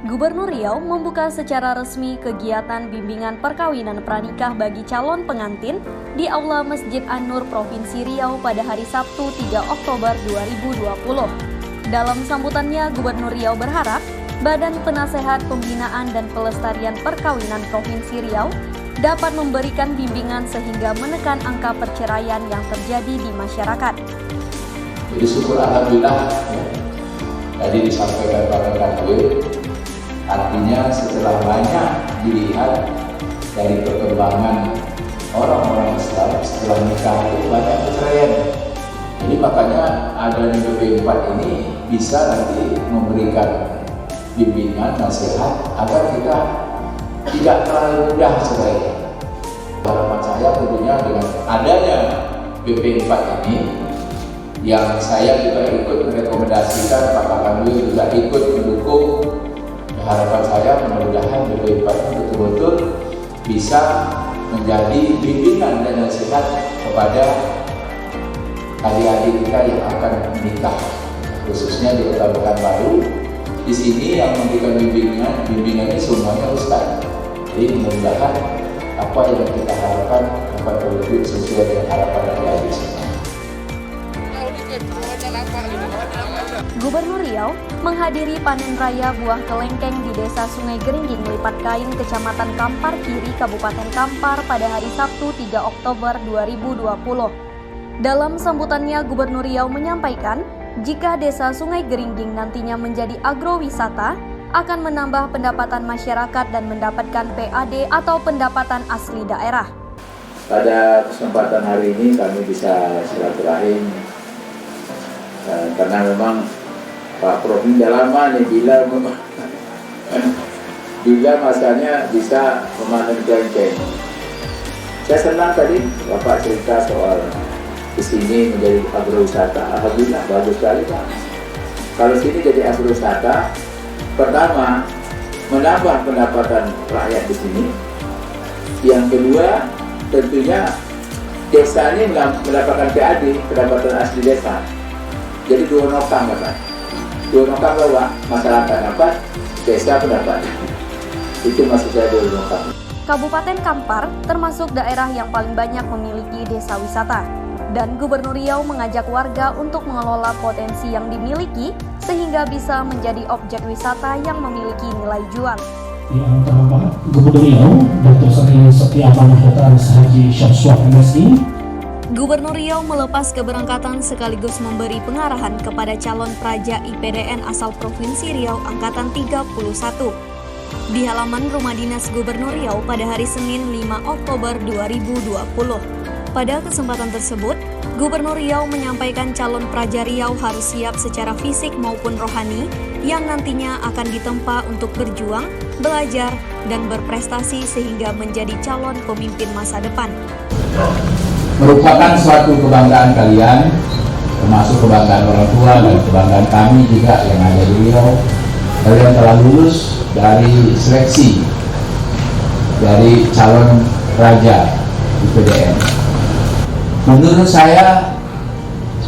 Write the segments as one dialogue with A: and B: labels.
A: Gubernur Riau membuka secara resmi kegiatan bimbingan perkawinan pranikah bagi calon pengantin di Aula Masjid An-Nur Provinsi Riau pada hari Sabtu 3 Oktober 2020. Dalam sambutannya, Gubernur Riau berharap Badan Penasehat Pembinaan dan Pelestarian Perkawinan Provinsi Riau dapat memberikan bimbingan sehingga menekan angka perceraian yang terjadi di masyarakat.
B: Jadi syukur alhamdulillah tadi disampaikan Pak Kadwil, artinya setelah banyak dilihat dari perkembangan orang-orang Islam setelah nikah itu banyak perceraian. Jadi makanya adanya BP4 ini bisa nanti memberikan bimbingan, nasihat agar kita tidak terlalu mudah cerai. Harapan saya tentunya dengan adanya BP4 ini, yang saya juga ikut merekomendasikan, Pak Kadwil juga ikut mendukung. Harapan saya mudah-mudahan BP4 betul-betul bisa menjadi bimbingan dan nasihat kepada adik-adik kita yang akan menikah, khususnya di Kota Pekanbaru. Di sini yang memberikan bimbingan ini semuanya Ustaz. Jadi mudah-mudahan apa yang kita harapkan dapat terwujud sesuai dengan harapan adik-adik semua.
A: Gubernur Riau menghadiri panen raya buah kelengkeng di Desa Sungai Geringging Lipat Kain, Kecamatan Kampar Kiri, Kabupaten Kampar pada hari Sabtu 3 Oktober 2020. Dalam sambutannya, Gubernur Riau menyampaikan, jika Desa Sungai Geringging nantinya menjadi agrowisata, akan menambah pendapatan masyarakat dan mendapatkan PAD atau pendapatan asli daerah.
B: Pada kesempatan hari ini kami bisa silaturahim karena memang Pak Prof sudah lama nih bila masanya bisa memanen kelengkeng. Saya senang tadi Bapak cerita soal di sini menjadi agrowisata. Alhamdulillah bagus sekali Pak. Kalau sini jadi agrowisata, pertama menambah pendapatan rakyat di sini. Yang kedua tentunya desa ini mendapatkan PAD, pendapatan asli desa. Jadi dua nokang Bapak. Dua nokang bahwa masyarakat dapat, desa pendapat. Itu maksud saya dua nokang.
A: Kabupaten Kampar termasuk daerah yang paling banyak memiliki desa wisata. Dan Gubernur Riau mengajak warga untuk mengelola potensi yang dimiliki sehingga bisa menjadi objek wisata yang memiliki nilai jual.
C: Yang terhormat Gubernur Riau, Dr. Sri Setia Manahota Haji Syamsuah MSI.
A: Gubernur Riau melepas keberangkatan sekaligus memberi pengarahan kepada calon praja IPDN asal Provinsi Riau Angkatan 31. Di halaman rumah dinas Gubernur Riau pada hari Senin 5 Oktober 2020. Pada kesempatan tersebut, Gubernur Riau menyampaikan calon praja Riau harus siap secara fisik maupun rohani yang nantinya akan ditempa untuk berjuang, belajar, dan berprestasi sehingga menjadi calon pemimpin masa depan.
B: Merupakan suatu kebanggaan kalian, termasuk kebanggaan orang tua dan kebanggaan kami juga yang ada di Riau. Kalian telah lulus dari seleksi dari calon raja IPDN. Menurut saya,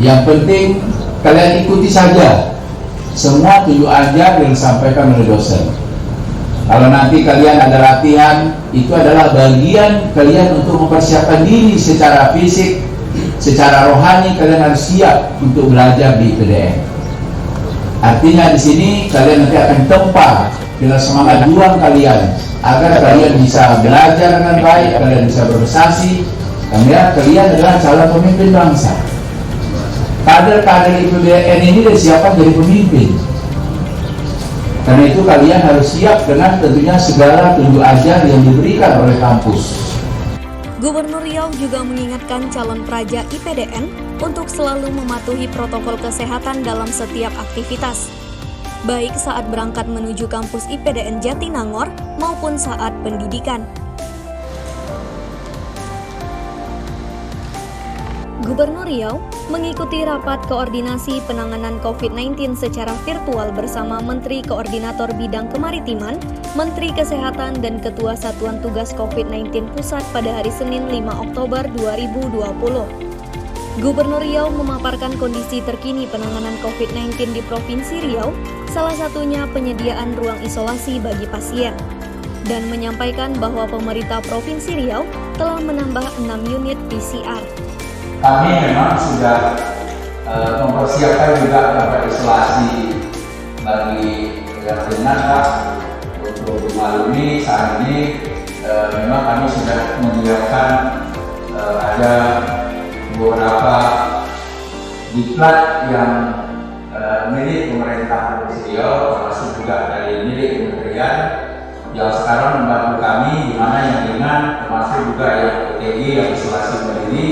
B: yang penting kalian ikuti saja semua tunjuk ajar yang disampaikan oleh dosen. Kalau nanti kalian ada latihan, itu adalah bagian kalian untuk mempersiapkan diri secara fisik, secara rohani. Kalian harus siap untuk belajar di IPDN. Artinya di sini kalian nanti akan tempa dengan semangat juang kalian agar kalian bisa belajar dengan baik, kalian bisa berprestasi. Karena kalian adalah calon pemimpin bangsa. Kader-kader IPDN ini disiapkan jadi pemimpin. Karena itu kalian harus siap dengan tentunya segala tunjuk ajar yang diberikan oleh kampus.
A: Gubernur Riau juga mengingatkan calon praja IPDN untuk selalu mematuhi protokol kesehatan dalam setiap aktivitas, baik saat berangkat menuju kampus IPDN Jatinangor maupun saat pendidikan. Gubernur Riau mengikuti rapat koordinasi penanganan COVID-19 secara virtual bersama Menteri Koordinator Bidang Kemaritiman, Menteri Kesehatan dan Ketua Satuan Tugas COVID-19 Pusat pada hari Senin 5 Oktober 2020. Gubernur Riau memaparkan kondisi terkini penanganan COVID-19 di Provinsi Riau, salah satunya penyediaan ruang isolasi bagi pasien, dan menyampaikan bahwa pemerintah Provinsi Riau telah menambah 6 unit PCR.
B: Kami memang sudah mempersiapkan juga tempat isolasi bagi yang ringan, Pak. Untuk dimaklumi saat ini memang kami sudah menyiapkan ada beberapa diklat yang milik pemerintah Provinsi Riau, termasuk juga dari milik kementerian yang sekarang membantu kami, di mana yang ringan termasuk juga yang OTG, yang isolasi mandiri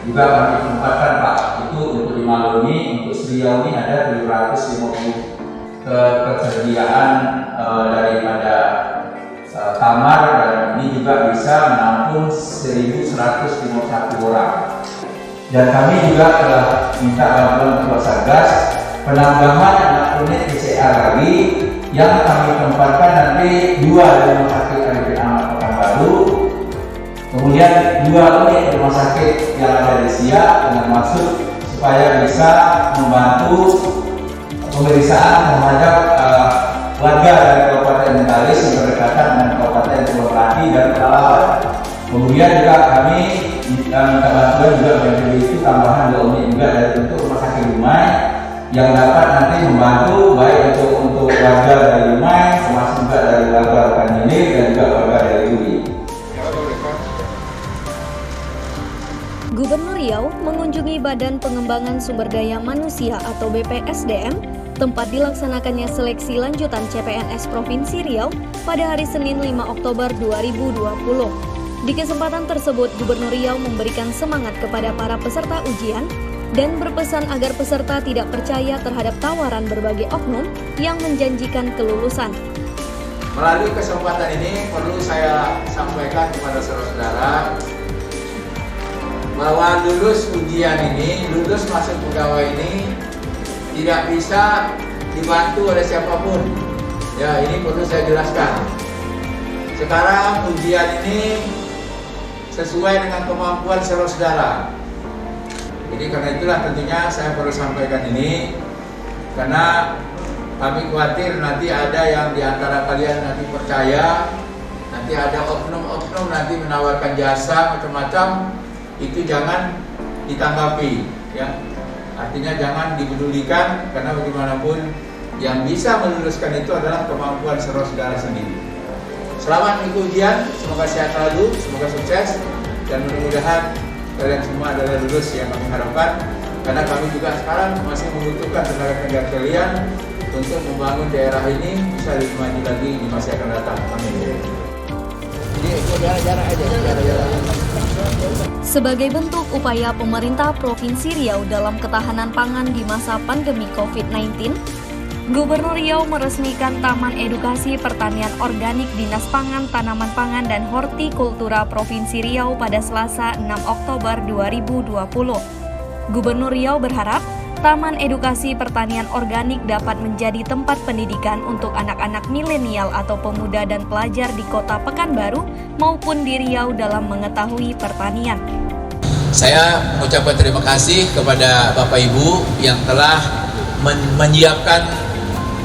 B: juga kami tempatkan, Pak. Itu untuk dimaklumi, untuk Riau ini ada 750 ketersediaan daripada kamar, dan ini juga bisa menampung 1.151 orang. Dan kami juga telah minta bantuan kepada Satgas penambahan 6 unit PCR lagi yang kami tempatkan nanti 2 di Rumah Sakit Arifin Ahmad Pekanbaru, kemudian 2 unit rumah sakit yang ada di Siak, dengan maksud supaya bisa membantu pemeriksaan terhadap warga dari Kabupaten Bengkalis yang berdekatan dengan Kabupaten Purwokerto dan Pelalawan. Kemudian juga kami minta bantuan juga dari itu tambahan 2 unit juga dari untuk rumah sakit Dumai yang dapat nanti membantu baik untuk warga dari Dumai, termasuk juga dari warga Kanyilir dan juga warga dari Uri.
A: Gubernur Riau mengunjungi Badan Pengembangan Sumber Daya Manusia atau BPSDM, tempat dilaksanakannya seleksi lanjutan CPNS Provinsi Riau pada hari Senin 5 Oktober 2020. Di kesempatan tersebut, Gubernur Riau memberikan semangat kepada para peserta ujian dan berpesan agar peserta tidak percaya terhadap tawaran berbagai oknum yang menjanjikan kelulusan.
D: Melalui kesempatan ini perlu saya sampaikan kepada saudara-saudara bahwa lulus ujian ini, lulus masuk pegawai ini tidak bisa dibantu oleh siapapun. Ya, ini perlu saya jelaskan. Sekarang ujian ini sesuai dengan kemampuan saudara-saudara. Jadi karena itulah tentunya saya perlu sampaikan ini, karena kami khawatir nanti ada yang diantara kalian nanti percaya, nanti ada oknum-oknum nanti menawarkan jasa macam-macam, itu jangan ditanggapi, ya. Artinya jangan dipedulikan, karena bagaimanapun yang bisa meluluskan itu adalah kemampuan saudara-saudara sendiri. Selamat mengikuti ujian, semoga sehat selalu, semoga sukses, dan mudah-mudahan kalian semua adalah lulus yang kami harapkan, karena kami juga sekarang masih membutuhkan tenaga kerja kalian untuk membangun daerah ini bisa lebih maju lagi di masa yang akan datang. Amin. Jadi jarak-jarak aja, jarak-jarak.
A: Sebagai bentuk upaya pemerintah Provinsi Riau dalam ketahanan pangan di masa pandemi COVID-19, Gubernur Riau meresmikan Taman Edukasi Pertanian Organik Dinas Pangan, Tanaman Pangan, dan Hortikultura Provinsi Riau pada Selasa 6 Oktober 2020. Gubernur Riau berharap Taman Edukasi Pertanian Organik dapat menjadi tempat pendidikan untuk anak-anak milenial atau pemuda dan pelajar di Kota Pekanbaru maupun di Riau dalam mengetahui pertanian.
D: Saya mengucapkan terima kasih kepada Bapak Ibu yang telah menyiapkan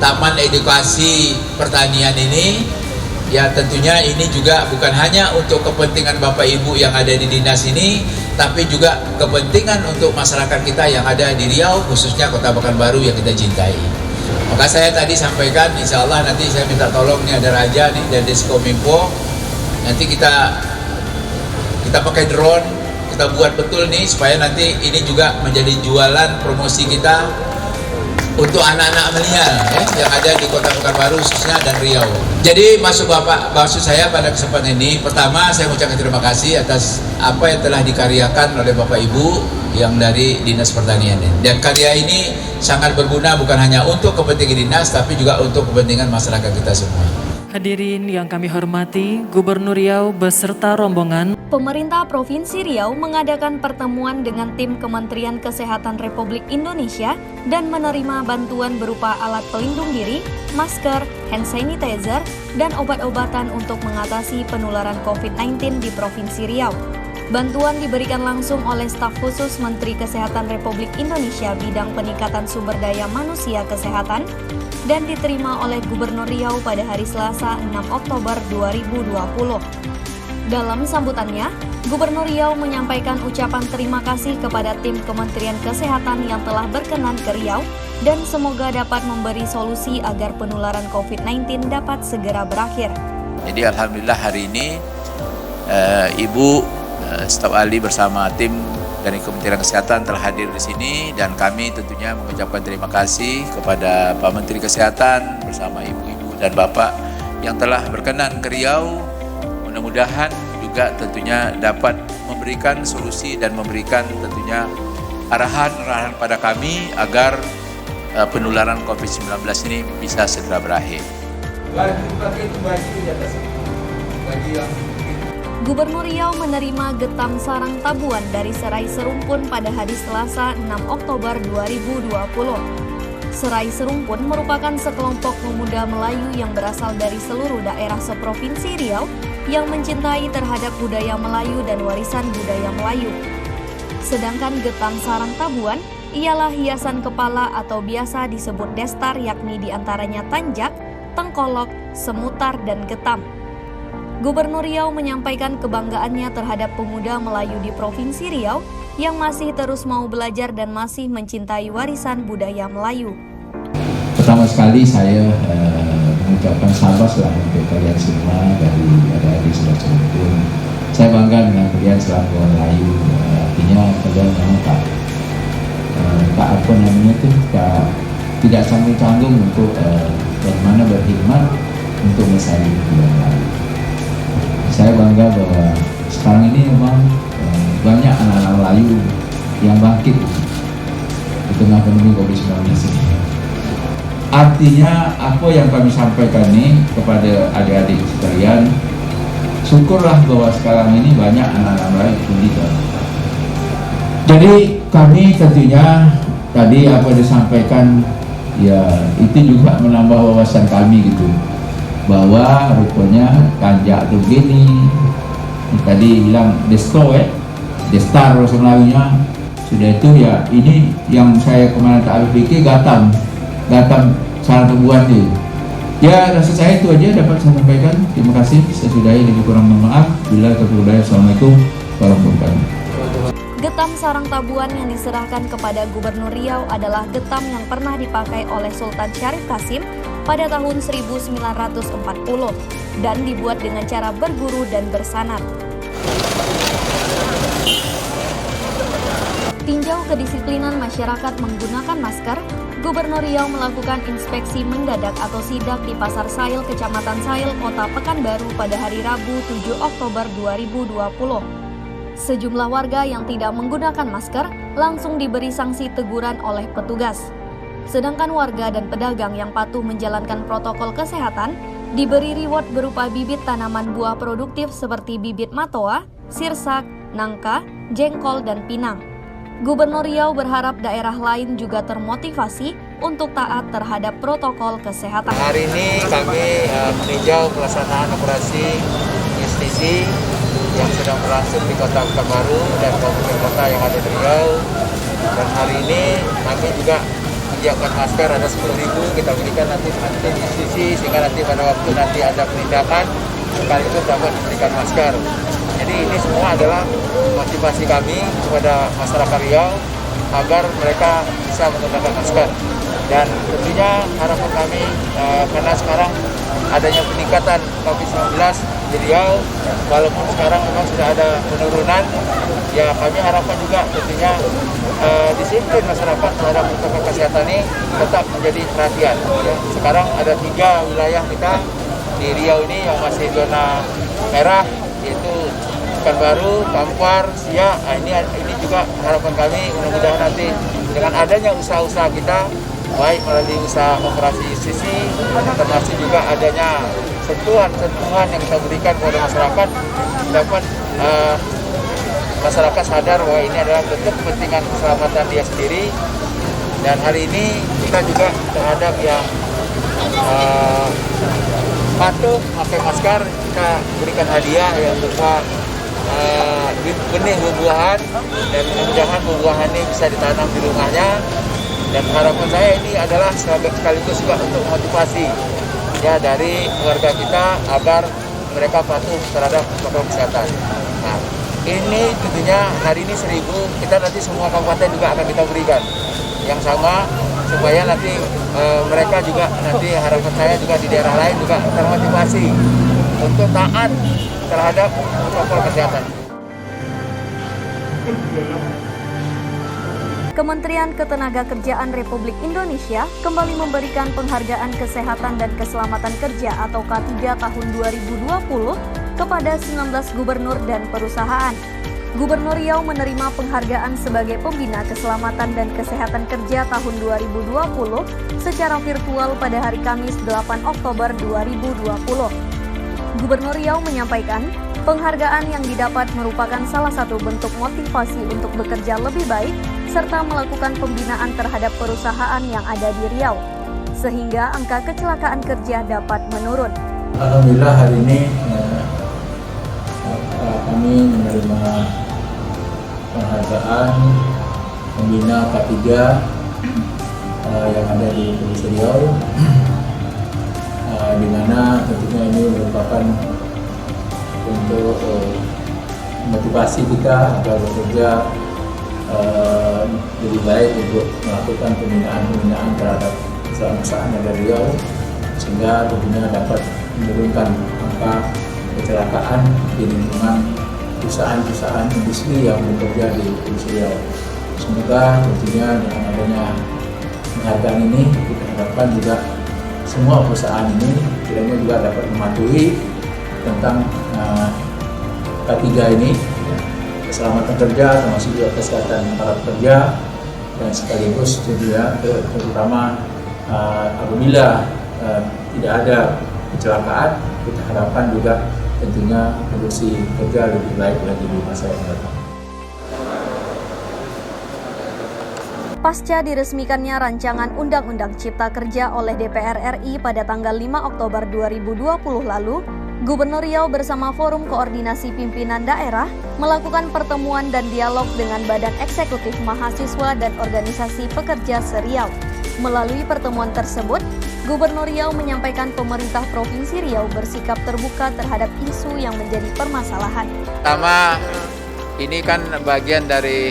D: Taman Edukasi Pertanian ini. Ya, tentunya ini juga bukan hanya untuk kepentingan Bapak Ibu yang ada di dinas ini, tapi juga kepentingan untuk masyarakat kita yang ada di Riau, khususnya Kota Pekanbaru yang kita cintai. Maka saya tadi sampaikan, insya Allah nanti saya minta tolong, nih ada Raja nih dari Diskominfo, nanti kita pakai drone, kita buat betul nih supaya nanti ini juga menjadi jualan promosi kita untuk anak-anak milenial yang ada di Kota Pekanbaru khususnya dan Riau. Jadi maksud saya pada kesempatan ini, pertama saya mengucapkan terima kasih atas apa yang telah dikaryakan oleh Bapak Ibu yang dari Dinas Pertanian. Dan karya ini sangat berguna bukan hanya untuk kepentingan dinas, tapi juga untuk kepentingan masyarakat kita semua.
E: Hadirin yang kami hormati, Gubernur Riau beserta rombongan.
A: Pemerintah Provinsi Riau mengadakan pertemuan dengan tim Kementerian Kesehatan Republik Indonesia dan menerima bantuan berupa alat pelindung diri, masker, hand sanitizer, dan obat-obatan untuk mengatasi penularan COVID-19 di Provinsi Riau. Bantuan diberikan langsung oleh staf khusus Menteri Kesehatan Republik Indonesia bidang peningkatan sumber daya manusia kesehatan dan diterima oleh Gubernur Riau pada hari Selasa 6 Oktober 2020. Dalam sambutannya, Gubernur Riau menyampaikan ucapan terima kasih kepada tim Kementerian Kesehatan yang telah berkenan ke Riau dan semoga dapat memberi solusi agar penularan COVID-19 dapat segera berakhir.
F: Jadi alhamdulillah hari ini Ibu staf ahli bersama tim dari Kementerian Kesehatan telah hadir di sini dan kami tentunya mengucapkan terima kasih kepada Pak Menteri Kesehatan bersama ibu-ibu dan bapak yang telah berkenan ke Riau. Mudah-mudahan juga tentunya dapat memberikan solusi dan memberikan tentunya arahan-arahan pada kami agar penularan COVID-19 ini bisa segera berakhir.
A: Gubernur Riau menerima getam sarang tabuan dari Serai Serumpun pada hari Selasa 6 Oktober 2020. Serai Serumpun merupakan sekelompok pemuda Melayu yang berasal dari seluruh daerah seprovinsi Riau yang mencintai terhadap budaya Melayu dan warisan budaya Melayu. Sedangkan getam sarang tabuan ialah hiasan kepala atau biasa disebut destar, yakni diantaranya tanjak, tengkolok, semutar, dan getam. Gubernur Riau menyampaikan kebanggaannya terhadap pemuda Melayu di Provinsi Riau yang masih terus mau belajar dan masih mencintai warisan budaya Melayu.
B: Pertama sekali saya mengucapkan sahabatlah untuk kalian semua dari adik-adik Serai Serumpun. Saya bangga dengan kalian selaku orang Melayu, artinya kalian memang tidak canggung-canggung untuk bagaimana berkhidmat untuk mencari budaya Melayu. Saya bangga bahwa sekarang ini memang banyak anak-anak Melayu yang bangkit di tengah pandemi COVID-19 ini. Artinya apa yang kami sampaikan ini kepada adik-adik sekalian, syukurlah bahwa sekarang ini banyak anak-anak Melayu pendidikan. Jadi kami tentunya tadi apa disampaikan ya itu juga menambah wawasan kami gitu. Bahwa rupanya tanjak itu gini, tadi bilang destar bahasa Melayu-nya, sudah itu ya ini yang saya kemarin tak pikir gatam sarang tabuan itu. Ya rasa saya itu aja dapat saya sampaikan. Terima kasih, saya sudahi, lebih kurang mohon maaf. Bila terpedaya, Assalamualaikum warahmatullahi wabarakatuh.
A: Getam sarang tabuan yang diserahkan kepada Gubernur Riau adalah getam yang pernah dipakai oleh Sultan Syarif Kasim pada tahun 1940 dan dibuat dengan cara berguru dan bersanat. Tinjau kedisiplinan masyarakat menggunakan masker, Gubernur Riau melakukan inspeksi mendadak atau sidak di Pasar Sail, Kecamatan Sail, Kota Pekanbaru pada hari Rabu 7 Oktober 2020. Sejumlah warga yang tidak menggunakan masker langsung diberi sanksi teguran oleh petugas. Sedangkan warga dan pedagang yang patuh menjalankan protokol kesehatan diberi reward berupa bibit tanaman buah produktif seperti bibit matoa, sirsak, nangka, jengkol, dan pinang. Gubernur Riau berharap daerah lain juga termotivasi untuk taat terhadap protokol kesehatan.
D: Hari ini kami meninjau pelaksanaan operasi justisi yang sedang berlangsung di Kota Pekanbaru dan kabupaten kota yang ada di Riau. Dan hari ini kami juga menyediakan masker ada 10.000 kita berikan nanti di sisi sehingga nanti pada waktu nanti ada penindakan sekaligus dapat memberikan masker. Jadi ini semua adalah motivasi kami kepada masyarakat Riau agar mereka bisa menggunakan masker. Dan tentunya harapan kami karena sekarang adanya peningkatan COVID-19 di Riau, walaupun sekarang memang sudah ada penurunan, ya kami harapkan juga tentunya disiplin masyarakat terhadap protokol kesehatan ini tetap menjadi perhatian. Ya. Sekarang ada 3 wilayah kita di Riau ini yang masih zona merah, yaitu Pekanbaru, Kampar, Siak. Nah, ini juga harapan kami mudah-mudahan nanti dengan adanya usaha-usaha kita, baik melalui usaha operasi justisi, termasuk juga adanya sentuhan-sentuhan yang kita berikan kepada masyarakat, dapat masyarakat sadar bahwa ini adalah bentuk kepentingan keselamatan dia sendiri. Dan hari ini kita juga terhadap yang patuh pakai masker, kita berikan hadiah yang berupa benih buah-buahan, dan mudah-mudahan buah-buahan ini bisa ditanam di rumahnya. Dan harapan saya ini adalah sekaligus juga untuk motivasi ya dari keluarga kita agar mereka patuh terhadap protokol kesehatan. Nah, ini tentunya hari ini 1.000, kita nanti semua kabupaten juga akan kita berikan yang sama supaya nanti mereka juga nanti harapan saya juga di daerah lain juga termotivasi untuk taat terhadap protokol kesehatan.
A: Kementerian Ketenagakerjaan Republik Indonesia kembali memberikan penghargaan kesehatan dan keselamatan kerja atau K3 tahun 2020 kepada 19 gubernur dan perusahaan. Gubernur Riau menerima penghargaan sebagai Pembina Keselamatan dan Kesehatan Kerja tahun 2020 secara virtual pada hari Kamis 8 Oktober 2020. Gubernur Riau menyampaikan, penghargaan yang didapat merupakan salah satu bentuk motivasi untuk bekerja lebih baik serta melakukan pembinaan terhadap perusahaan yang ada di Riau, sehingga angka kecelakaan kerja dapat menurun.
B: Alhamdulillah hari ini kami menerima penghargaan pembina K3 yang ada di Provinsi Riau, di mana tentunya ini merupakan untuk motivasi kita agar bekerja lebih baik untuk melakukan pembinaan terhadap perusahaan yang ada di Riau, sehingga tentunya dapat menurunkan angka kecelakaan di lingkungan perusahaan-perusahaan industri yang bekerja di Provinsi Riau. Semoga tentunya dengan adanya penghargaan ini kita harapkan juga semua perusahaan ini kiranya juga dapat mematuhi tentang K3 ini, keselamatan kerja termasuk juga kesehatan para pekerja, dan sekaligus juga terutama apabila tidak ada kecelakaan, kita harapkan juga tentunya produksi kerja lebih baik lagi di masa yang datang.
A: Pasca diresmikannya rancangan Undang-Undang Cipta Kerja oleh DPR RI pada tanggal 5 Oktober 2020 lalu, Gubernur Riau bersama Forum Koordinasi Pimpinan Daerah melakukan pertemuan dan dialog dengan Badan Eksekutif Mahasiswa dan Organisasi Pekerja se-Riau. Melalui pertemuan tersebut, Gubernur Riau menyampaikan pemerintah Provinsi Riau bersikap terbuka terhadap isu yang menjadi permasalahan.
D: Pertama, ini kan bagian dari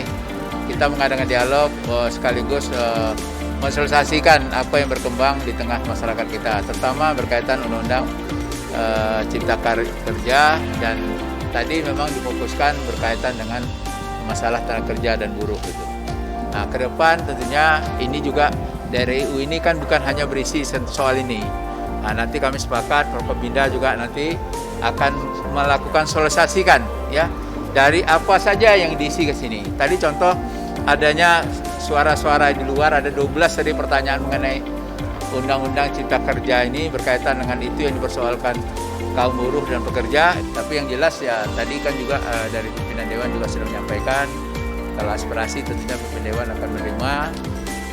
D: kita mengadakan dialog sekaligus mensosialisasikan apa yang berkembang di tengah masyarakat kita, terutama berkaitan Undang-Undang Cipta Kerja, dan tadi memang difokuskan berkaitan dengan masalah tenaga kerja dan buruh gitu. Nah, ke depan tentunya ini juga dari EU ini kan bukan hanya berisi soal ini. Nah, nanti kami sepakat Forkopimda juga nanti akan melakukan sosialisasikan ya dari apa saja yang diisi ke sini. Tadi contoh adanya suara-suara di luar, ada 12 tadi pertanyaan mengenai Undang-Undang Cipta Kerja ini berkaitan dengan itu yang dipersoalkan kaum buruh dan pekerja. Tapi yang jelas ya tadi kan juga dari pimpinan Dewan juga sudah menyampaikan kalau aspirasi tentunya pimpinan Dewan akan menerima,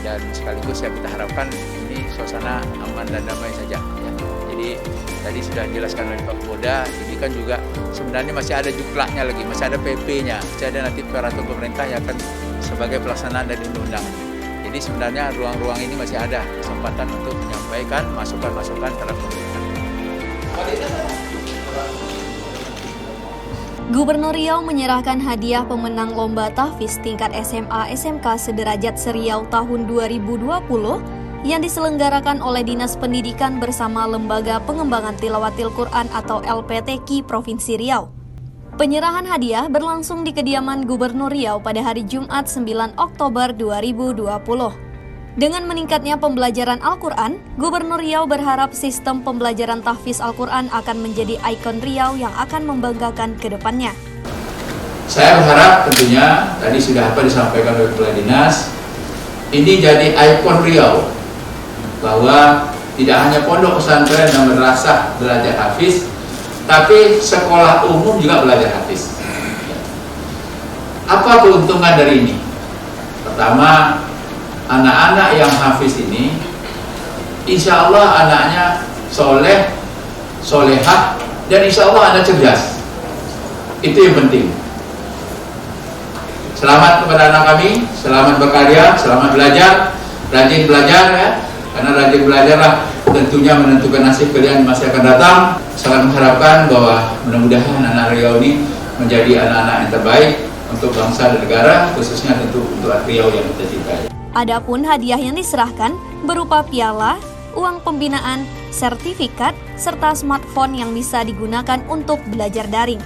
D: dan sekaligus ya kita harapkan ini suasana aman dan damai saja ya. Jadi tadi sudah dijelaskan oleh Pak Kapolda, ini kan juga sebenarnya masih ada juklaknya lagi, masih ada PP-nya, masih ada nanti peraturan pemerintah yang akan sebagai pelaksanaan dari undang-undang. Jadi sebenarnya ruang-ruang ini masih ada kesempatan untuk menyampaikan masukan-masukan terhadap pemerintah.
A: Gubernur Riau menyerahkan hadiah pemenang Lomba Tahfiz tingkat SMA SMK Sederajat se-Riau tahun 2020 yang diselenggarakan oleh Dinas Pendidikan bersama Lembaga Pengembangan Tilawatil Quran atau LPTQ Provinsi Riau. Penyerahan hadiah berlangsung di kediaman Gubernur Riau pada hari Jumat 9 Oktober 2020. Dengan meningkatnya pembelajaran Al-Quran, Gubernur Riau berharap sistem pembelajaran tahfiz Al-Quran akan menjadi ikon Riau yang akan membanggakan ke depannya.
B: Saya berharap tentunya, tadi sudah apa disampaikan oleh Kepala Dinas, ini jadi ikon Riau, bahwa tidak hanya pondok pesantren dan madrasah belajar hafiz, tapi sekolah umum juga belajar hafiz. Apa keuntungan dari ini? Pertama, anak-anak yang hafiz ini insya Allah anaknya soleh, solehah, dan insya Allah anak cerdas. Itu yang penting.
D: Selamat kepada anak kami, selamat berkarya, selamat belajar, rajin belajar ya. Karena rajin belajarlah tentunya menentukan nasib kalian di masa akan datang. Sangat mengharapkan bahwa mudah-mudahan anak Riau ini menjadi anak-anak yang terbaik untuk bangsa dan negara, khususnya tentu untuk Riau yang kita cintai.
A: Adapun hadiah yang diserahkan berupa piala, uang pembinaan, sertifikat, serta smartphone yang bisa digunakan untuk belajar daring.